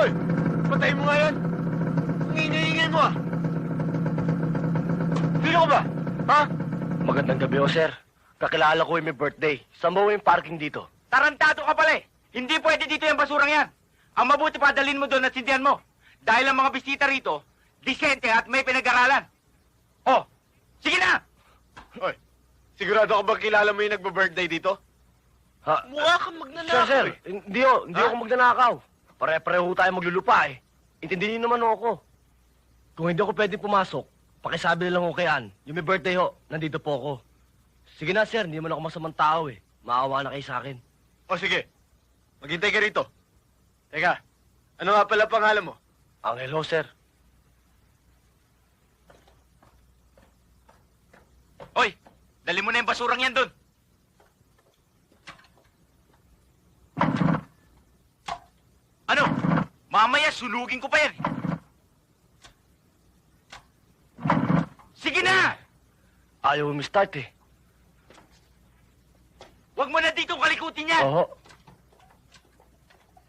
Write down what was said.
Hoy! Patayin mo nga yan! Ang ingay-ingay mo ah! Sino ka ba? Ha? Magandang gabi, sir. Kakilala ko yung may birthday. Saan ba yung parking dito? Tarantado ka pala eh. Hindi pwede dito yung basurang yan. Ang mabuti pa, dalhin mo doon at sindihan mo. Dahil ang mga bisita rito, disente at may pinag-aralan. Oh, sige na! Hoy! Sigurado ka ba kilala mo yung nagba-birthday dito? Ha? Mukha kang magnanakaw Sir, eh. hindi ako magnanakaw. Pare-pareho tayo maglulupa eh. Intindihin niyo naman ako. Kung hindi ako pwede pumasok, pakisabi na lang ako kay Ann. Yung may birthday ho, nandito po ako. Sige na, sir, hindi man ako masamang tao eh. Maawa na kayo sa akin. O sige, maghintay ka rito. Teka, ano nga pala pangalan mo? Angel ho, sir. Hoy, dali mo na yung basurang yan doon. Ano? Mamaya sunugin ko pa yan. Sige na! Ayaw mo start eh. Huwag mo na dito kalikutin yan. Oo.